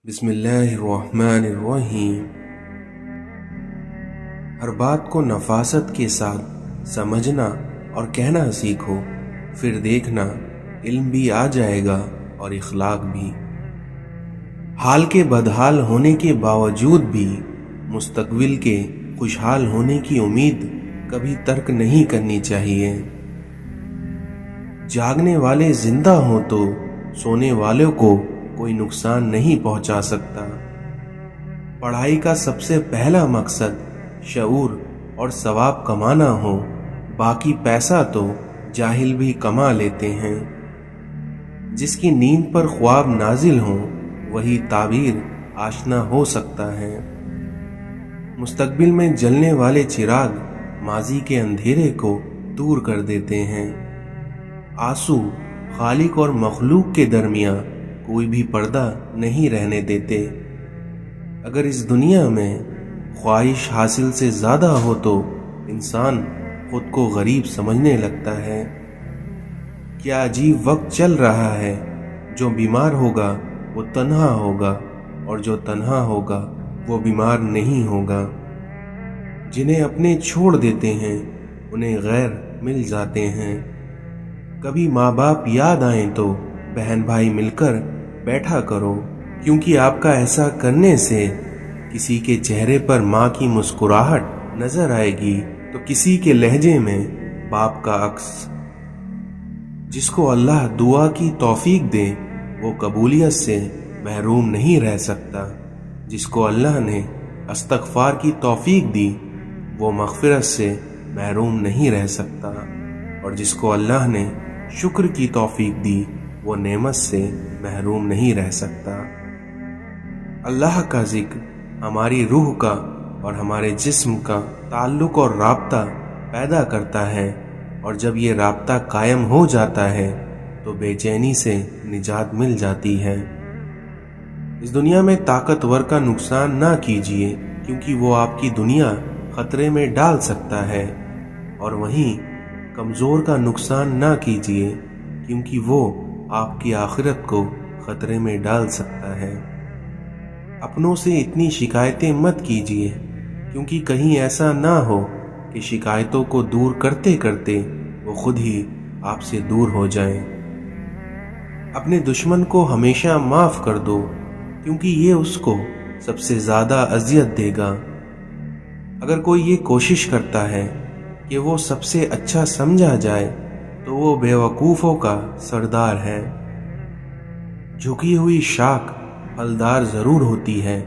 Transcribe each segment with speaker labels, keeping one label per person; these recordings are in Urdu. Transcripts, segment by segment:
Speaker 1: بسم اللہ الرحمن الرحیم۔ ہر بات کو نفاست کے ساتھ سمجھنا اور کہنا سیکھو، پھر دیکھنا علم بھی آ جائے گا اور اخلاق بھی۔ حال کے بدحال ہونے کے باوجود بھی مستقبل کے خوشحال ہونے کی امید کبھی ترک نہیں کرنی چاہیے۔ جاگنے والے زندہ ہوں تو سونے والوں کو کوئی نقصان نہیں پہنچا سکتا۔ پڑھائی کا سب سے پہلا مقصد شعور اور ثواب کمانا ہو، باقی پیسہ تو جاہل بھی کما لیتے ہیں۔ جس کی نیند پر خواب نازل ہوں وہی تعبیر آشنا ہو سکتا ہے۔ مستقبل میں جلنے والے چراغ ماضی کے اندھیرے کو دور کر دیتے ہیں۔ آنسو خالق اور مخلوق کے درمیان کوئی بھی پردہ نہیں رہنے دیتے۔ اگر اس دنیا میں خواہش حاصل سے زیادہ ہو تو انسان خود کو غریب سمجھنے لگتا ہے۔ کیا عجیب وقت چل رہا ہے، جو بیمار ہوگا وہ تنہا ہوگا اور جو تنہا ہوگا وہ بیمار نہیں ہوگا۔ جنہیں اپنے چھوڑ دیتے ہیں انہیں غیر مل جاتے ہیں۔ کبھی ماں باپ یاد آئیں تو بہن بھائی مل کر بیٹھا کرو، کیونکہ آپ کا ایسا کرنے سے کسی کے چہرے پر ماں کی مسکراہٹ نظر آئے گی تو کسی کے لہجے میں باپ کا عکس۔ جس کو اللہ دعا کی توفیق دے وہ قبولیت سے محروم نہیں رہ سکتا۔ جس کو اللہ نے استغفار کی توفیق دی وہ مغفرت سے محروم نہیں رہ سکتا، اور جس کو اللہ نے شکر کی توفیق دی وہ نعمت سے محروم نہیں رہ سکتا۔ اللہ کا ذکر ہماری روح کا اور ہمارے جسم کا تعلق اور رابطہ پیدا کرتا ہے، اور جب یہ رابطہ قائم ہو جاتا ہے تو بے چینی سے نجات مل جاتی ہے۔ اس دنیا میں طاقتور کا نقصان نہ کیجیے، کیونکہ وہ آپ کی دنیا خطرے میں ڈال سکتا ہے، اور وہیں کمزور کا نقصان نہ کیجیے، کیونکہ وہ آپ کی آخرت کو خطرے میں ڈال سکتا ہے۔ اپنوں سے اتنی شکایتیں مت کیجیے، کیونکہ کہیں ایسا نہ ہو کہ شکایتوں کو دور کرتے کرتے وہ خود ہی آپ سے دور ہو جائیں۔ اپنے دشمن کو ہمیشہ معاف کر دو، کیونکہ یہ اس کو سب سے زیادہ اذیت دے گا۔ اگر کوئی یہ کوشش کرتا ہے کہ وہ سب سے اچھا سمجھا جائے تو وہ بے وقوفوں کا سردار ہے۔ جھکی ہوئی شاخ پھلدار ضرور ہوتی ہے،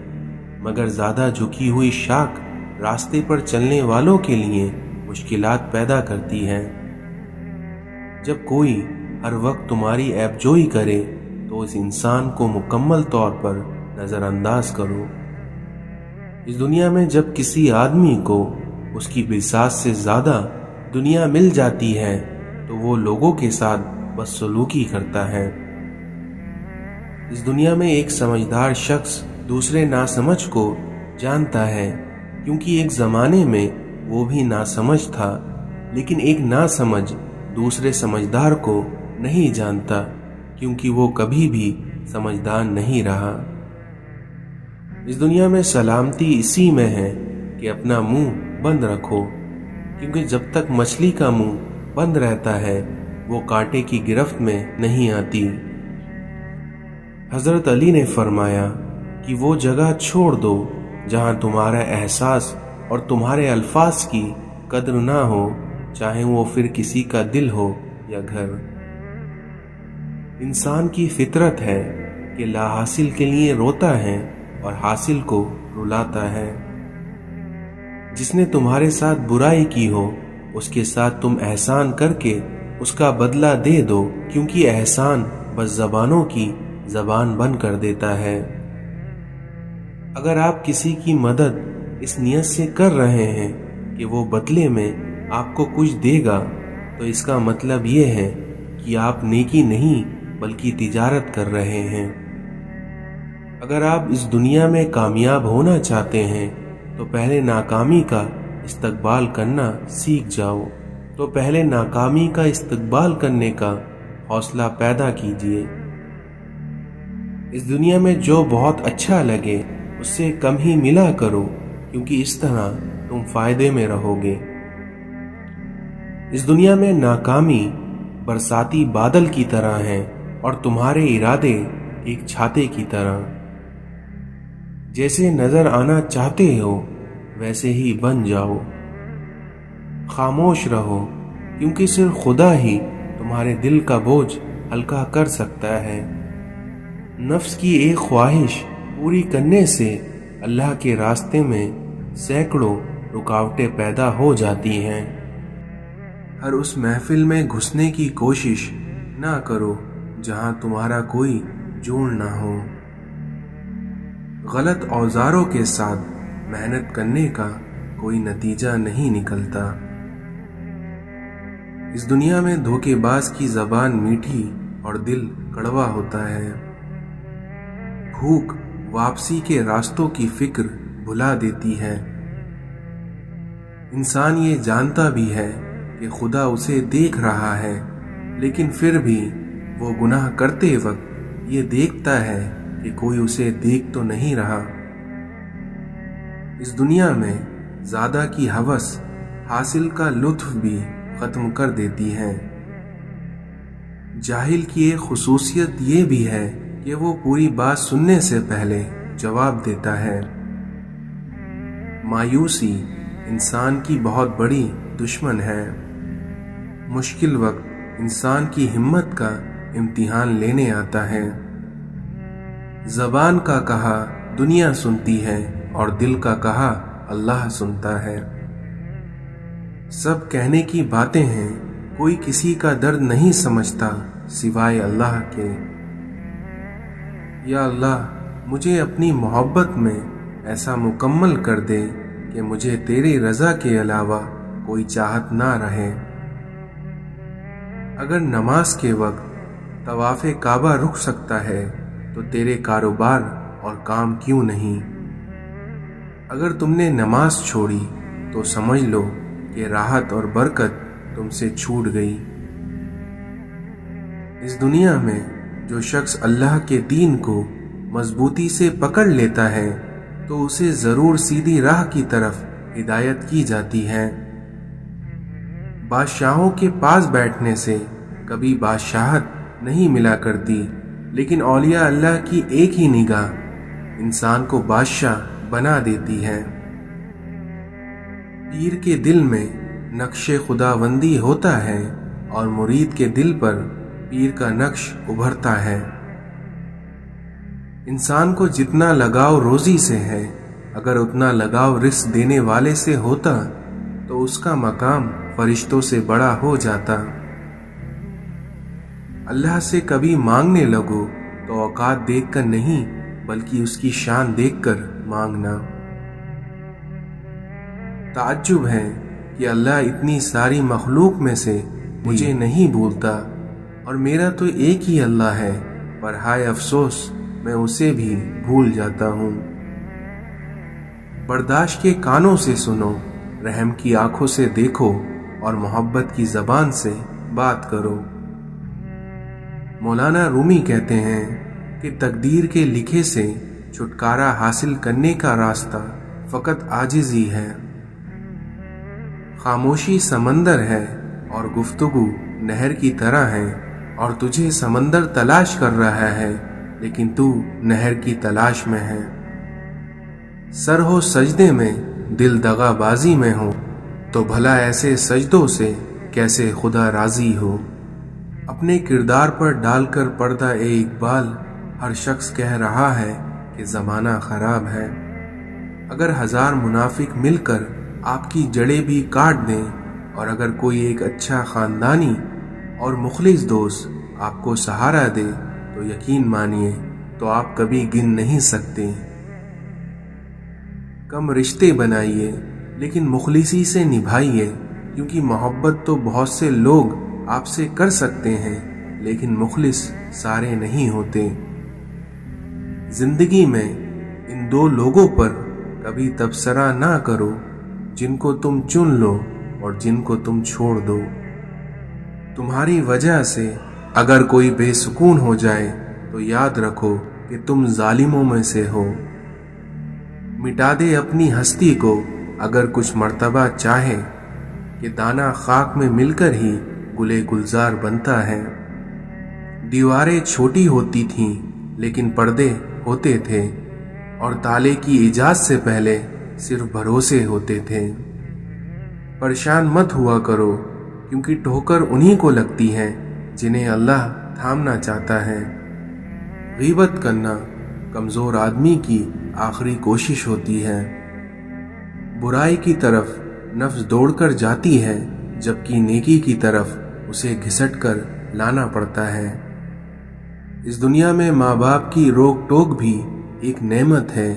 Speaker 1: مگر زیادہ جھکی ہوئی شاخ راستے پر چلنے والوں کے لیے مشکلات پیدا کرتی ہے۔ جب کوئی ہر وقت تمہاری عیب جوئی کرے تو اس انسان کو مکمل طور پر نظر انداز کرو۔ اس دنیا میں جب کسی آدمی کو اس کی بساط سے زیادہ دنیا مل جاتی ہے تو وہ لوگوں کے ساتھ بدسلوکی کرتا ہے۔ اس دنیا میں ایک سمجھدار شخص دوسرے ناسمجھ کو جانتا ہے، کیونکہ ایک زمانے میں وہ بھی ناسمجھ تھا، لیکن ایک ناسمجھ دوسرے سمجھدار کو نہیں جانتا، کیونکہ وہ کبھی بھی سمجھدار نہیں رہا۔ اس دنیا میں سلامتی اسی میں ہے کہ اپنا منہ بند رکھو، کیونکہ جب تک مچھلی کا منہ بند رہتا ہے وہ کانٹے کی گرفت میں نہیں آتی۔ حضرت علی نے فرمایا کہ وہ جگہ چھوڑ دو جہاں تمہارا احساس اور تمہارے الفاظ کی قدر نہ ہو، چاہے وہ پھر کسی کا دل ہو یا گھر۔ انسان کی فطرت ہے کہ لا حاصل کے لیے روتا ہے اور حاصل کو رلاتا ہے۔ جس نے تمہارے ساتھ برائی کی ہو اس کے ساتھ تم احسان کر کے اس کا بدلہ دے دو، کیونکہ احسان بس زبانوں کی زبان بند کر دیتا ہے۔ اگر آپ کسی کی مدد اس نیت سے کر رہے ہیں کہ وہ بدلے میں آپ کو کچھ دے گا تو اس کا مطلب یہ ہے کہ آپ نیکی نہیں بلکہ تجارت کر رہے ہیں۔ اگر آپ اس دنیا میں کامیاب ہونا چاہتے ہیں تو پہلے ناکامی کا استقبال کرنا سیکھ جاؤ، تو پہلے ناکامی کا استقبال کرنے کا حوصلہ پیدا کیجیے۔ اس دنیا میں جو بہت اچھا لگے اس سے کم ہی ملا کرو، کیونکہ اس طرح تم فائدے میں رہو گے۔ اس دنیا میں ناکامی برساتی بادل کی طرح ہے اور تمہارے ارادے ایک چھاتے کی طرح۔ جیسے نظر آنا چاہتے ہو ویسے ہی بن جاؤ۔ خاموش رہو، کیونکہ صرف خدا ہی تمہارے دل کا بوجھ ہلکا کر سکتا ہے۔ نفس کی ایک خواہش پوری کرنے سے اللہ کے راستے میں سینکڑوں رکاوٹیں پیدا ہو جاتی ہیں۔ ہر اس محفل میں گھسنے کی کوشش نہ کرو جہاں تمہارا کوئی جوڑ نہ ہو۔ غلط اوزاروں کے ساتھ محنت کرنے کا کوئی نتیجہ نہیں نکلتا۔ اس دنیا میں دھوکے باز کی زبان میٹھی اور دل کڑوا ہوتا ہے۔ بھوک واپسی کے راستوں کی فکر بھلا دیتی ہے۔ انسان یہ جانتا بھی ہے کہ خدا اسے دیکھ رہا ہے، لیکن پھر بھی وہ گناہ کرتے وقت یہ دیکھتا ہے کہ کوئی اسے دیکھ تو نہیں رہا۔ اس دنیا میں زیادہ کی ہوس حاصل کا لطف بھی ختم کر دیتی ہے۔ جاہل کی ایک خصوصیت یہ بھی ہے کہ وہ پوری بات سننے سے پہلے جواب دیتا ہے۔ مایوسی انسان کی بہت بڑی دشمن ہے۔ مشکل وقت انسان کی ہمت کا امتحان لینے آتا ہے۔ زبان کا کہا دنیا سنتی ہے اور دل کا کہا اللہ سنتا ہے۔ سب کہنے کی باتیں ہیں، کوئی کسی کا درد نہیں سمجھتا سوائے اللہ کے۔ یا اللہ، مجھے اپنی محبت میں ایسا مکمل کر دے کہ مجھے تیری رضا کے علاوہ کوئی چاہت نہ رہے۔ اگر نماز کے وقت طواف کعبہ رک سکتا ہے تو تیرے کاروبار اور کام کیوں نہیں؟ اگر تم نے نماز چھوڑی تو سمجھ لو کہ راحت اور برکت تم سے چھوٹ گئی۔ اس دنیا میں جو شخص اللہ کے دین کو مضبوطی سے پکڑ لیتا ہے تو اسے ضرور سیدھی راہ کی طرف ہدایت کی جاتی ہے۔ بادشاہوں کے پاس بیٹھنے سے کبھی بادشاہت نہیں ملا کرتی، لیکن اولیاء اللہ کی ایک ہی نگاہ انسان کو بادشاہ بنا دیتی ہے۔ پیر کے دل میں نقش خداوندی ہوتا ہے اور مرید کے دل پر پیر کا نقش ابھرتا ہے۔ انسان کو جتنا لگاؤ روزی سے ہے، اگر اتنا لگاؤ رزق دینے والے سے ہوتا تو اس کا مقام فرشتوں سے بڑا ہو جاتا۔ اللہ سے کبھی مانگنے لگو تو اوقات دیکھ کر نہیں بلکہ اس کی شان دیکھ کر مانگنا۔ تعجب ہے کہ اللہ اتنی ساری مخلوق میں سے مجھے نہیں بھولتا، اور میرا تو ایک ہی اللہ ہے، پر ہائے افسوس میں اسے بھی بھول جاتا ہوں۔ برداشت کے کانوں سے سنو، رحم کی آنکھوں سے دیکھو اور محبت کی زبان سے بات کرو۔ مولانا رومی کہتے ہیں کہ تقدیر کے لکھے سے چھٹکارا حاصل کرنے کا راستہ فقط عاجزی ہے۔ خاموشی سمندر ہے اور گفتگو نہر کی طرح ہے، اور تجھے سمندر تلاش کر رہا ہے لیکن تو نہر کی تلاش میں ہے۔ سر ہو سجدے میں، دل دغا بازی میں ہو، تو بھلا ایسے سجدوں سے کیسے خدا راضی ہو۔ اپنے کردار پر ڈال کر پردہ اے اقبال، ہر شخص کہہ رہا ہے کہ زمانہ خراب ہے۔ اگر 1000 منافق مل کر آپ کی جڑیں بھی کاٹ دیں، اور اگر کوئی ایک اچھا خاندانی اور مخلص دوست آپ کو سہارا دے تو یقین مانیے تو آپ کبھی گن نہیں سکتے۔ کم رشتے بنائیے لیکن مخلصی سے نبھائیے، کیونکہ محبت تو بہت سے لوگ آپ سے کر سکتے ہیں لیکن مخلص سارے نہیں ہوتے۔ زندگی میں ان 2 لوگوں پر کبھی تبصرہ نہ کرو، جن کو تم چن لو اور جن کو تم چھوڑ دو۔ تمہاری وجہ سے اگر کوئی بے سکون ہو جائے تو یاد رکھو کہ تم ظالموں میں سے ہو۔ مٹا دے اپنی ہستی کو اگر کچھ مرتبہ چاہے کہ دانہ خاک میں مل کر ہی گلے گلزار بنتا ہے۔ دیواریں چھوٹی ہوتی تھیں لیکن پردے ہوتے تھے، اور تالے کی ایجاد سے پہلے صرف بھروسے ہوتے تھے۔ پریشان مت ہوا کرو، کیونکہ ٹھوکر انہی کو لگتی ہے جنہیں اللہ تھامنا چاہتا ہے۔ غیبت کرنا کمزور آدمی کی آخری کوشش ہوتی ہے۔ برائی کی طرف نفس دوڑ کر جاتی ہے، جبکہ نیکی کی طرف اسے گھسٹ کر لانا پڑتا ہے۔ اس دنیا میں ماں باپ کی روک ٹوک بھی ایک نعمت ہے،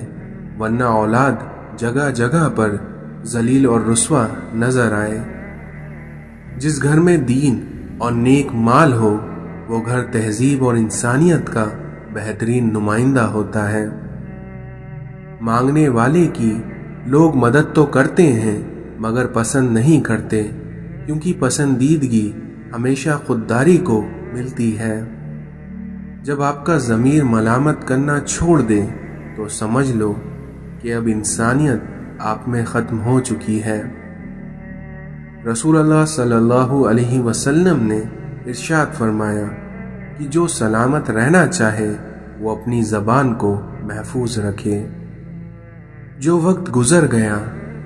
Speaker 1: ورنہ اولاد جگہ جگہ پر ذلیل اور رسوا نظر آئے۔ جس گھر میں دین اور نیک مال ہو، وہ گھر تہذیب اور انسانیت کا بہترین نمائندہ ہوتا ہے۔ مانگنے والے کی لوگ مدد تو کرتے ہیں مگر پسند نہیں کرتے، کیونکہ پسندیدگی ہمیشہ خودداری کو ملتی ہے۔ جب آپ کا ضمیر ملامت کرنا چھوڑ دے تو سمجھ لو کہ اب انسانیت آپ میں ختم ہو چکی ہے۔ رسول اللہ صلی اللہ علیہ وسلم نے ارشاد فرمایا کہ جو سلامت رہنا چاہے وہ اپنی زبان کو محفوظ رکھے۔ جو وقت گزر گیا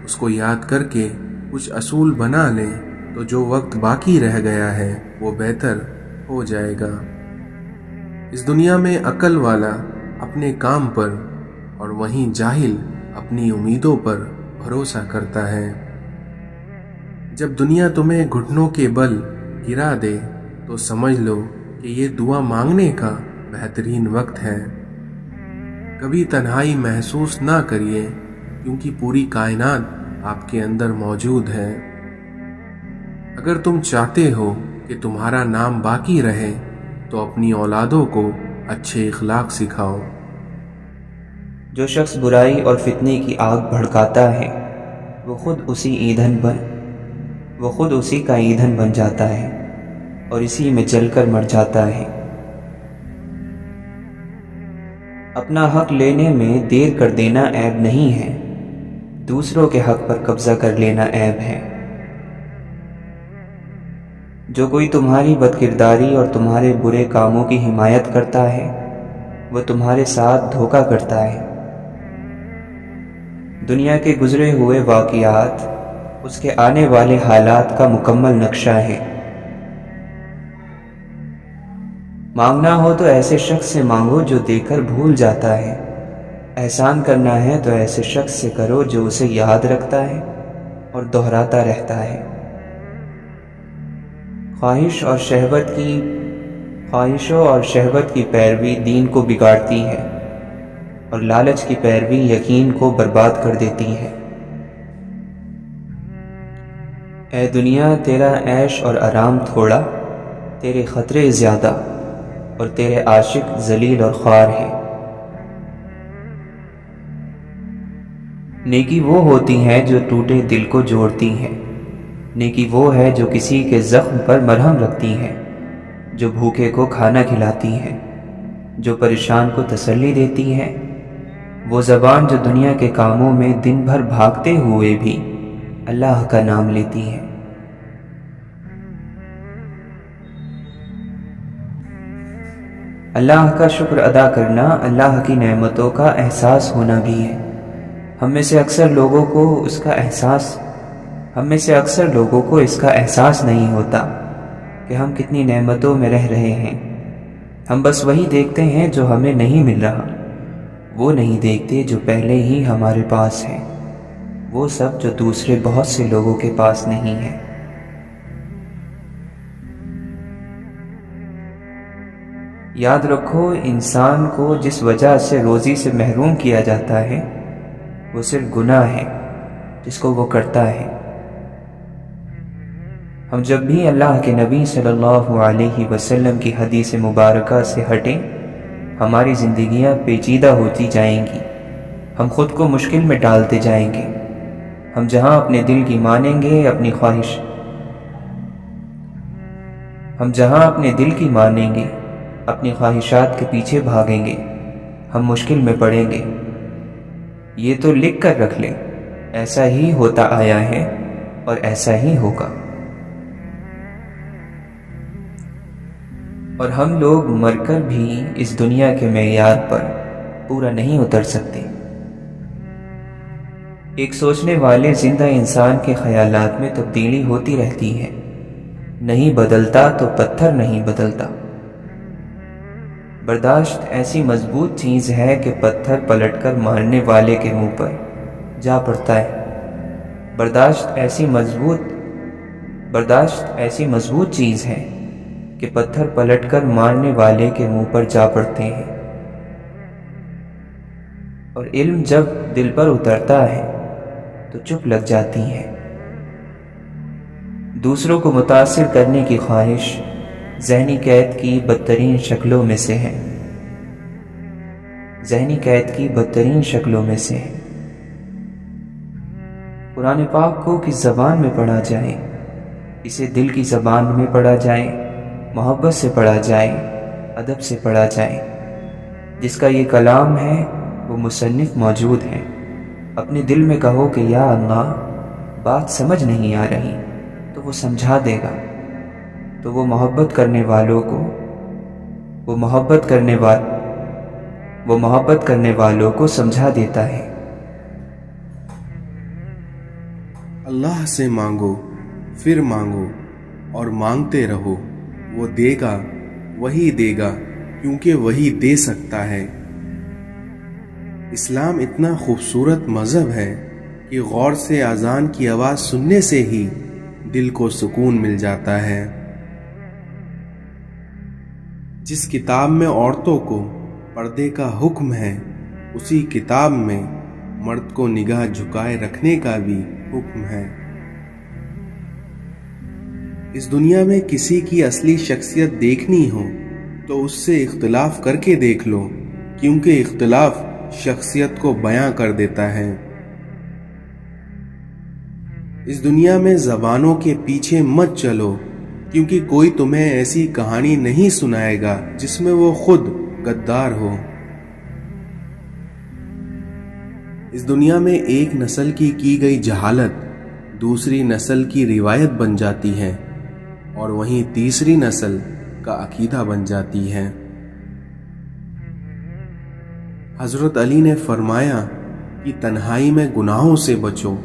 Speaker 1: اس کو یاد کر کے کچھ اصول بنا لیں تو جو وقت باقی رہ گیا ہے وہ بہتر ہو جائے گا۔ اس دنیا میں عقل والا اپنے کام پر اور وہیں جاہل اپنی امیدوں پر بھروسہ کرتا ہے۔ جب دنیا تمہیں گھٹنوں کے بل گرا دے تو سمجھ لو کہ یہ دعا مانگنے کا بہترین وقت ہے۔ کبھی تنہائی محسوس نہ کریے، کیونکہ پوری کائنات آپ کے اندر موجود ہے۔ اگر تم چاہتے ہو کہ تمہارا نام باقی رہے تو اپنی اولادوں کو اچھے اخلاق سکھاؤ۔
Speaker 2: جو شخص برائی اور فتنے کی آگ بھڑکاتا ہے وہ خود اسی کا ایندھن بن جاتا ہے اور اسی میں جل کر مر جاتا ہے۔ اپنا حق لینے میں دیر کر دینا عیب نہیں ہے، دوسروں کے حق پر قبضہ کر لینا عیب ہے۔ جو کوئی تمہاری بدکرداری اور تمہارے برے کاموں کی حمایت کرتا ہے وہ تمہارے ساتھ دھوکہ کرتا ہے۔ دنیا کے گزرے ہوئے واقعات اس کے آنے والے حالات کا مکمل نقشہ ہے۔ مانگنا ہو تو ایسے شخص سے مانگو جو دے کر بھول جاتا ہے، احسان کرنا ہے تو ایسے شخص سے کرو جو اسے یاد رکھتا ہے اور دہراتا رہتا ہے۔ خواہشوں اور شہوت کی پیروی دین کو بگاڑتی ہے، اور لالچ کی پیروی یقین کو برباد کر دیتی ہے۔ اے دنیا، تیرا عیش اور آرام تھوڑا، تیرے خطرے زیادہ، اور تیرے عاشق ذلیل اور خوار ہیں۔ نیکی وہ ہوتی ہے جو ٹوٹے دل کو جوڑتی ہے، نیکی وہ ہے جو کسی کے زخم پر مرہم رکھتی ہے، جو بھوکے کو کھانا کھلاتی ہے، جو پریشان کو تسلی دیتی ہے، وہ زبان جو دنیا کے کاموں میں دن بھر بھاگتے ہوئے بھی اللہ کا نام لیتی ہے۔ اللہ کا شکر ادا کرنا اللہ کی نعمتوں کا احساس ہونا بھی ہے۔ ہم میں سے اکثر لوگوں کو اس کا احساس نہیں ہوتا کہ ہم کتنی نعمتوں میں رہ رہے ہیں۔ ہم بس وہی دیکھتے ہیں جو ہمیں نہیں مل رہا، وہ نہیں دیکھتے جو پہلے ہی ہمارے پاس ہے، وہ سب جو دوسرے بہت سے لوگوں کے پاس نہیں ہے۔ یاد رکھو، انسان کو جس وجہ سے روزی سے محروم کیا جاتا ہے وہ صرف گناہ ہے جس کو وہ کرتا ہے۔ ہم جب بھی اللہ کے نبی صلی اللہ علیہ وسلم کی حدیث مبارکہ سے ہٹیں، ہماری زندگیاں پیچیدہ ہوتی جائیں گی، ہم خود کو مشکل میں ڈالتے جائیں گے۔ ہم جہاں اپنے دل کی مانیں گے اپنی خواہشات کے پیچھے بھاگیں گے، ہم مشکل میں پڑیں گے۔ یہ تو لکھ کر رکھ لیں، ایسا ہی ہوتا آیا ہے اور ایسا ہی ہوگا۔ اور ہم لوگ مر کر بھی اس دنیا کے معیار پر پورا نہیں اتر سکتے۔ ایک سوچنے والے زندہ انسان کے خیالات میں تبدیلی ہوتی رہتی ہے، نہیں بدلتا تو پتھر نہیں بدلتا۔ برداشت ایسی مضبوط چیز ہے کہ پتھر پلٹ کر مارنے والے کے منہ پر جا پڑتا ہے۔ برداشت ایسی مضبوط چیز ہے کہ پتھر پلٹ کر مارنے والے کے منہ پر جا پڑتے ہیں۔ اور علم جب دل پر اترتا ہے تو چپ لگ جاتی ہے۔ دوسروں کو متاثر کرنے کی خواہش ذہنی قید کی بدترین شکلوں میں سے ہے۔ قرآن پاک کو کس زبان میں پڑھا جائے؟ اسے دل کی زبان میں پڑھا جائے، محبت سے پڑھا جائے، ادب سے پڑھا جائے۔ جس کا یہ کلام ہے وہ مصنف موجود ہے۔ اپنے دل میں کہو کہ یا اللہ، بات سمجھ نہیں آ رہی، تو وہ سمجھا دے گا۔ تو وہ محبت کرنے والوں کو سمجھا دیتا ہے۔
Speaker 1: اللہ سے مانگو، پھر مانگو اور مانگتے رہو، وہ دے گا، وہی دے گا، کیونکہ وہی دے سکتا ہے۔ اسلام اتنا خوبصورت مذہب ہے کہ غور سے اذان کی آواز سننے سے ہی دل کو سکون مل جاتا ہے۔ جس کتاب میں عورتوں کو پردے کا حکم ہے، اسی کتاب میں مرد کو نگاہ جھکائے رکھنے کا بھی حکم ہے۔ اس دنیا میں کسی کی اصلی شخصیت دیکھنی ہو تو اس سے اختلاف کر کے دیکھ لو، کیونکہ اختلاف شخصیت کو بیاں کر دیتا ہے۔ اس دنیا میں زبانوں کے پیچھے مت چلو، کیونکہ کوئی تمہیں ایسی کہانی نہیں سنائے گا جس میں وہ خود غدار ہو۔ اس دنیا میں ایک نسل کی گئی جہالت دوسری نسل کی روایت بن جاتی ہے، اور وہیں تیسری نسل کا عقیدہ بن جاتی ہے۔ حضرت علی نے فرمایا کہ تنہائی میں گناہوں سے بچو،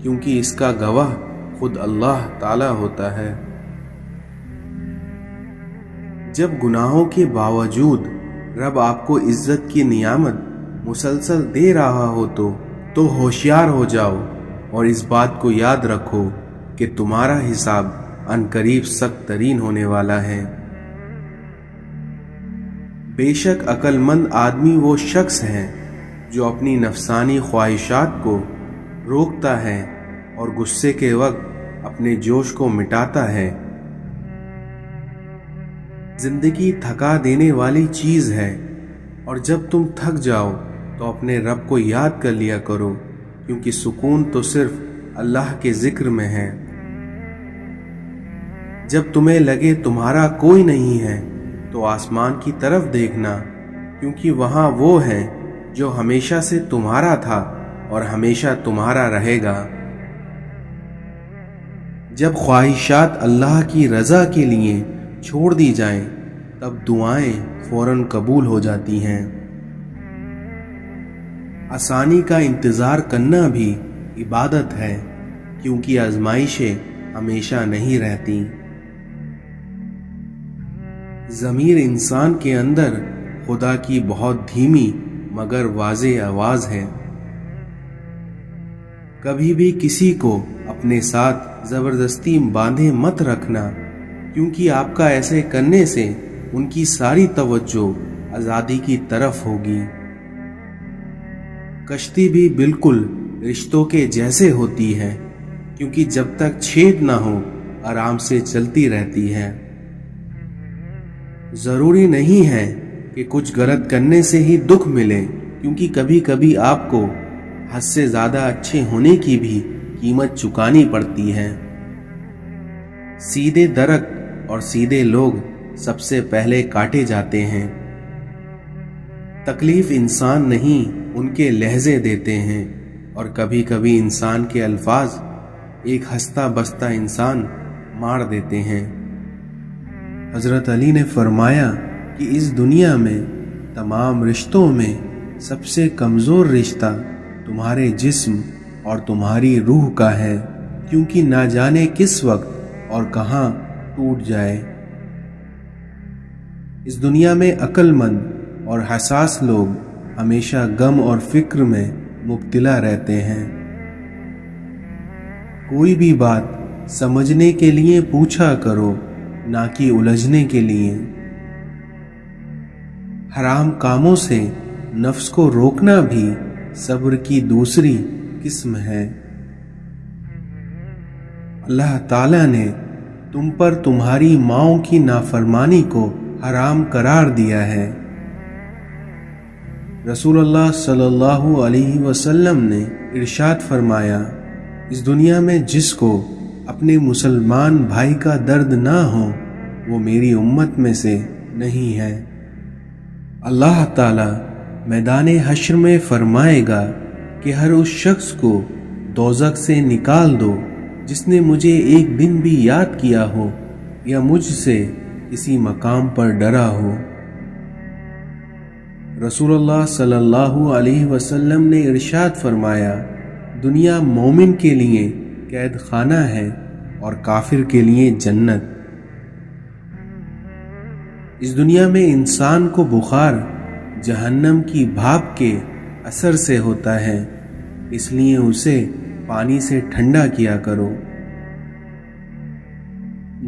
Speaker 1: کیونکہ اس کا گواہ خود اللہ تعالی ہوتا ہے۔ جب گناہوں کے باوجود رب آپ کو عزت کی نعمت مسلسل دے رہا ہو تو ہوشیار ہو جاؤ، اور اس بات کو یاد رکھو کہ تمہارا حساب عنقریب سخت ترین ہونے والا ہے۔ بے شک عقل مند آدمی وہ شخص ہے جو اپنی نفسانی خواہشات کو روکتا ہے اور غصے کے وقت اپنے جوش کو مٹاتا ہے۔ زندگی تھکا دینے والی چیز ہے، اور جب تم تھک جاؤ تو اپنے رب کو یاد کر لیا کرو، کیونکہ سکون تو صرف اللہ کے ذکر میں ہے۔ جب تمہیں لگے تمہارا کوئی نہیں ہے تو آسمان کی طرف دیکھنا، کیونکہ وہاں وہ ہے جو ہمیشہ سے تمہارا تھا اور ہمیشہ تمہارا رہے گا۔ جب خواہشات اللہ کی رضا کے لیے چھوڑ دی جائیں تب دعائیں فوراً قبول ہو جاتی ہیں۔ آسانی کا انتظار کرنا بھی عبادت ہے، کیونکہ آزمائشیں ہمیشہ نہیں رہتی۔ ضمیر انسان کے اندر خدا کی بہت دھیمی مگر واضح آواز ہے۔ کبھی بھی کسی کو اپنے ساتھ زبردستی باندھے مت رکھنا، کیونکہ آپ کا ایسے کرنے سے ان کی ساری توجہ آزادی کی طرف ہوگی۔ کشتی بھی بالکل رشتوں کے جیسے ہوتی ہے، کیونکہ جب تک چھید نہ ہو آرام سے چلتی رہتی ہے۔ ضروری نہیں ہے کہ کچھ غلط کرنے سے ہی دکھ ملے، کیونکہ کبھی کبھی آپ کو حد سے زیادہ اچھے ہونے کی بھی قیمت چکانی پڑتی ہے۔ سیدھے درخت اور سیدھے لوگ سب سے پہلے کاٹے جاتے ہیں۔ تکلیف انسان نہیں ان کے لہجے دیتے ہیں، اور کبھی کبھی انسان کے الفاظ ایک ہنستا بستا انسان مار دیتے ہیں۔ حضرت علی نے فرمایا کہ اس دنیا میں تمام رشتوں میں سب سے کمزور رشتہ تمہارے جسم اور تمہاری روح کا ہے، کیونکہ نہ جانے کس وقت اور کہاں ٹوٹ جائے۔ اس دنیا میں عقل مند اور حساس لوگ ہمیشہ غم اور فکر میں مبتلا رہتے ہیں۔ کوئی بھی بات سمجھنے کے لیے پوچھا کرو، نہ کہ الجھنے کے لیے۔ حرام کاموں سے نفس کو روکنا بھی صبر کی دوسری قسم ہے۔ اللہ تعالیٰ نے تم پر تمہاری ماؤں کی نافرمانی کو حرام قرار دیا ہے۔ رسول اللہ صلی اللہ علیہ وسلم نے ارشاد فرمایا، اس دنیا میں جس کو اپنے مسلمان بھائی کا درد نہ ہو وہ میری امت میں سے نہیں ہے۔ اللہ تعالیٰ میدان حشر میں فرمائے گا کہ ہر اس شخص کو دوزخ سے نکال دو جس نے مجھے ایک دن بھی یاد کیا ہو یا مجھ سے کسی مقام پر ڈرا ہو۔ رسول اللہ صلی اللہ علیہ وسلم نے ارشاد فرمایا، دنیا مومن کے لیے قید خانہ ہے اور کافر کے لیے جنت۔ اس دنیا میں انسان کو بخار جہنم کی بھاپ کے اثر سے ہوتا ہے، اس لیے اسے پانی سے ٹھنڈا کیا کرو۔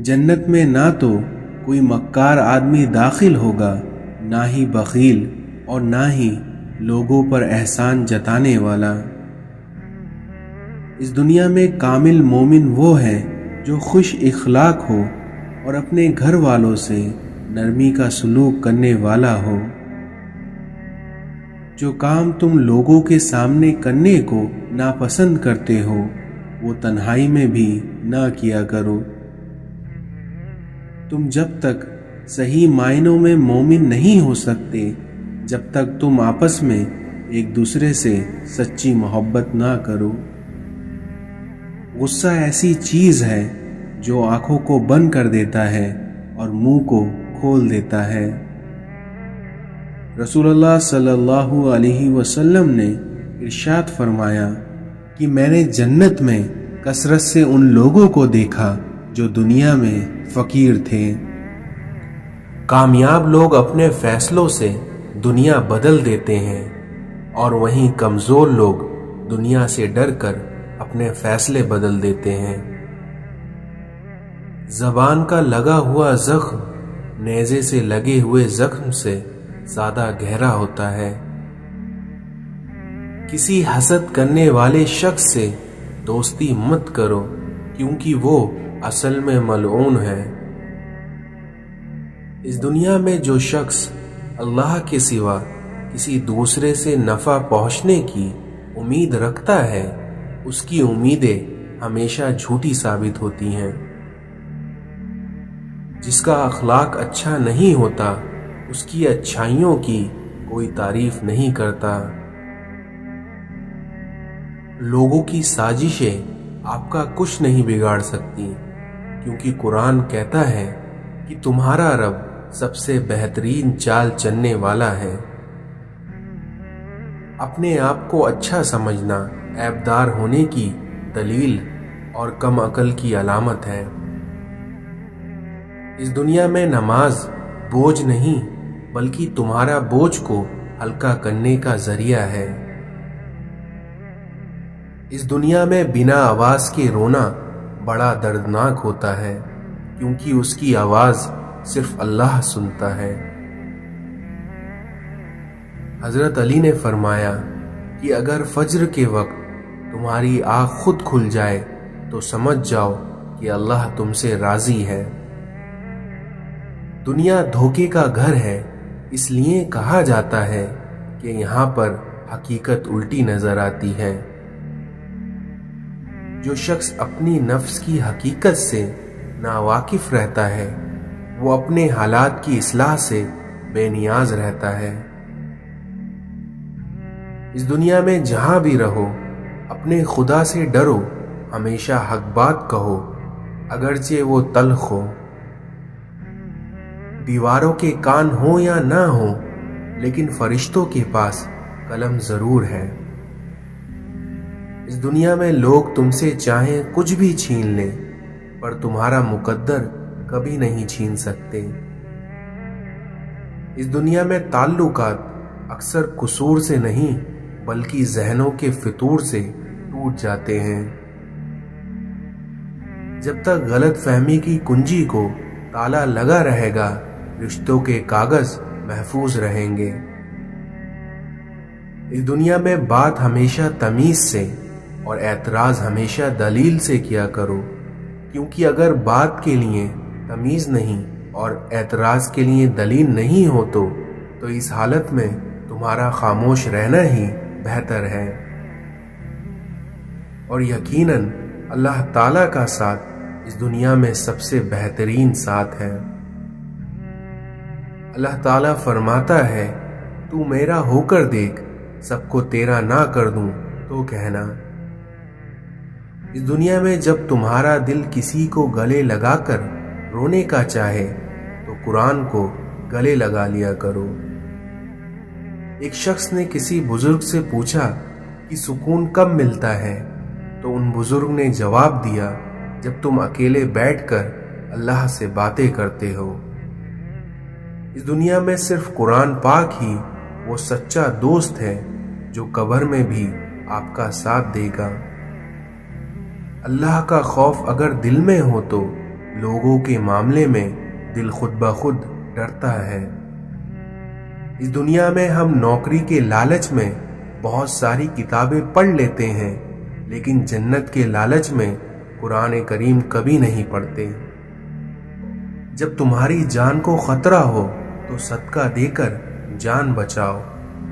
Speaker 1: جنت میں نہ تو کوئی مکار آدمی داخل ہوگا، نہ ہی بخیل اور نہ ہی لوگوں پر احسان جتانے والا۔ اس دنیا میں کامل مومن وہ ہے جو خوش اخلاق ہو اور اپنے گھر والوں سے نرمی کا سلوک کرنے والا ہو۔ جو کام تم لوگوں کے سامنے کرنے کو ناپسند کرتے ہو وہ تنہائی میں بھی نہ کیا کرو۔ تم جب تک صحیح معنوں میں مومن نہیں ہو سکتے جب تک تم آپس میں ایک دوسرے سے سچی محبت نہ کرو۔ غصہ ایسی چیز ہے جو آنکھوں کو بند کر دیتا ہے اور منہ کو کھول دیتا ہے۔ رسول اللہ صلی اللہ علیہ وسلم نے ارشاد فرمایا کہ میں نے جنت میں کثرت سے ان لوگوں کو دیکھا جو دنیا میں فقیر تھے۔ کامیاب لوگ اپنے فیصلوں سے دنیا بدل دیتے ہیں، اور وہیں کمزور لوگ دنیا سے ڈر کر اپنے فیصلے بدل دیتے ہیں۔ زبان کا لگا ہوا زخم نیزے سے لگے ہوئے زخم سے زیادہ گہرا ہوتا ہے۔ کسی حسد کرنے والے شخص سے دوستی مت کرو، کیونکہ وہ اصل میں ملعون ہے۔ اس دنیا میں جو شخص اللہ کے سوا کسی دوسرے سے نفع پہنچنے کی امید رکھتا ہے، اس کی امیدیں ہمیشہ جھوٹی ثابت ہوتی ہیں۔ جس کا اخلاق اچھا نہیں ہوتا اس کی اچھائیوں کی کوئی تعریف نہیں کرتا۔ لوگوں کی سازشیں آپ کا کچھ نہیں بگاڑ سکتی، کیونکہ قرآن کہتا ہے کہ تمہارا رب سب سے بہترین چال چلنے والا ہے۔ اپنے آپ کو اچھا سمجھنا عیبدار ہونے کی دلیل اور کم عقل کی علامت ہے۔ اس دنیا میں نماز بوجھ نہیں بلکہ تمہارا بوجھ کو ہلکا کرنے کا ذریعہ ہے۔ اس دنیا میں بنا آواز کے رونا بڑا دردناک ہوتا ہے، کیونکہ اس کی آواز صرف اللہ سنتا ہے۔ حضرت علی نے فرمایا کہ اگر فجر کے وقت تمہاری آنکھ خود کھل جائے تو سمجھ جاؤ کہ اللہ تم سے راضی ہے۔ دنیا دھوکے کا گھر ہے، اس لیے کہا جاتا ہے کہ یہاں پر حقیقت الٹی نظر آتی ہے۔ جو شخص اپنی نفس کی حقیقت سے ناواقف رہتا ہے وہ اپنے حالات کی اصلاح سے بے نیاز رہتا ہے۔ اس دنیا میں جہاں بھی رہو اپنے خدا سے ڈرو، ہمیشہ حق بات کہو اگرچہ وہ تلخ ہو۔ دیواروں کے کان ہوں یا نہ ہوں لیکن فرشتوں کے پاس قلم ضرور ہے۔ اس دنیا میں لوگ تم سے چاہیں کچھ بھی چھین لیں پر تمہارا مقدر کبھی نہیں چھین سکتے۔ اس دنیا میں تعلقات اکثر قصور سے نہیں بلکہ ذہنوں کے فتور سے ٹوٹ جاتے ہیں۔ جب تک غلط فہمی کی کنجی کو تالا لگا رہے گا رشتوں کے کاغذ محفوظ رہیں گے۔ اس دنیا میں بات ہمیشہ تمیز سے اور اعتراض ہمیشہ دلیل سے کیا کرو، کیونکہ اگر بات کے لیے تمیز نہیں اور اعتراض کے لیے دلیل نہیں ہو تو اس حالت میں تمہارا خاموش رہنا ہی بہتر ہے۔ اور یقیناً اللہ تعالیٰ کا ساتھ اس دنیا میں سب سے بہترین ساتھ ہے۔ اللہ تعالیٰ فرماتا ہے، تو میرا ہو کر دیکھ، سب کو تیرا نہ کر دوں تو کہنا۔ اس دنیا میں جب تمہارا دل کسی کو گلے لگا کر رونے کا چاہے تو قرآن کو گلے لگا لیا کرو۔ ایک شخص نے کسی بزرگ سے پوچھا کہ سکون کب ملتا ہے تو ان بزرگ نے جواب دیا، جب تم اکیلے بیٹھ کر اللہ سے باتیں کرتے ہو۔ اس دنیا میں صرف قرآن پاک ہی وہ سچا دوست ہے جو قبر میں بھی آپ کا ساتھ دے گا۔ اللہ کا خوف اگر دل میں ہو تو لوگوں کے معاملے میں دل خود بخود ڈرتا ہے۔ اس دنیا میں ہم نوکری کے لالچ میں بہت ساری کتابیں پڑھ لیتے ہیں لیکن جنت کے لالچ میں قرآن کریم کبھی نہیں پڑھتے۔ جب تمہاری جان کو خطرہ ہو تو صدقہ دے کر جان بچاؤ،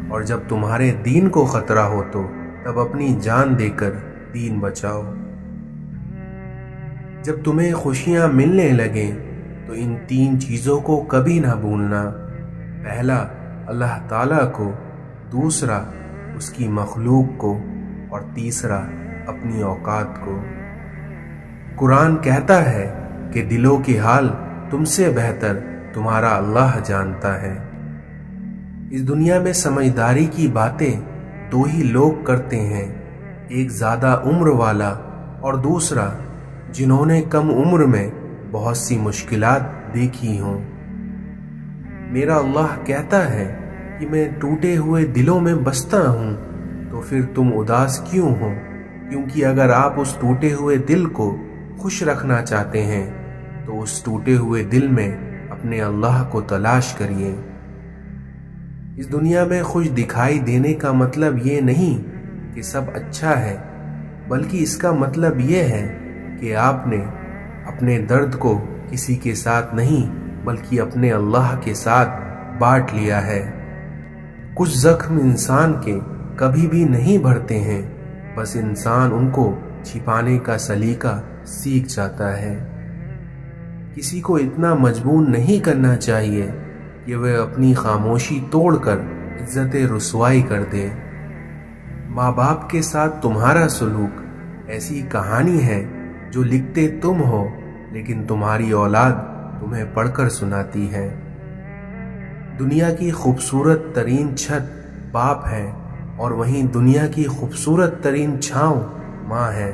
Speaker 1: اور جب تمہارے دین کو خطرہ ہو تو تب اپنی جان دے کر دین بچاؤ۔ جب تمہیں خوشیاں ملنے لگیں تو ان تین چیزوں کو کبھی نہ بھولنا۔ پہلا اللہ تعالیٰ کو، دوسرا اس کی مخلوق کو، اور تیسرا اپنی اوقات کو۔ قرآن کہتا ہے کہ دلوں کے حال تم سے بہتر تمہارا اللہ جانتا ہے۔ اس دنیا میں سمجھداری کی باتیں دو ہی لوگ کرتے ہیں، ایک زیادہ عمر والا اور دوسرا جنہوں نے کم عمر میں بہت سی مشکلات دیکھی ہوں۔ میرا اللہ کہتا ہے کہ میں ٹوٹے ہوئے دلوں میں بستا ہوں، تو پھر تم اداس کیوں ہو؟ کیونکہ اگر آپ اس ٹوٹے ہوئے دل کو خوش رکھنا چاہتے ہیں تو اس ٹوٹے ہوئے دل میں اپنے اللہ کو تلاش کریے۔ اس دنیا میں خوش دکھائی دینے کا مطلب یہ نہیں کہ سب اچھا ہے، بلکہ اس کا مطلب یہ ہے کہ آپ نے اپنے درد کو کسی کے ساتھ نہیں بلکہ اپنے اللہ کے ساتھ بانٹ لیا ہے۔ کچھ زخم انسان کے کبھی بھی نہیں بھرتے ہیں، بس انسان ان کو چھپانے کا سلیقہ سیکھ جاتا ہے۔ کسی کو اتنا مجبور نہیں کرنا چاہیے کہ وہ اپنی خاموشی توڑ کر عزت رسوائی کر دے۔ ماں باپ کے ساتھ تمہارا سلوک ایسی کہانی ہے جو لکھتے تم ہو لیکن تمہاری اولاد تمہیں پڑھ کر سناتی ہے۔ دنیا کی خوبصورت ترین چھت باپ ہے اور وہیں دنیا کی خوبصورت ترین چھاؤں ماں ہے۔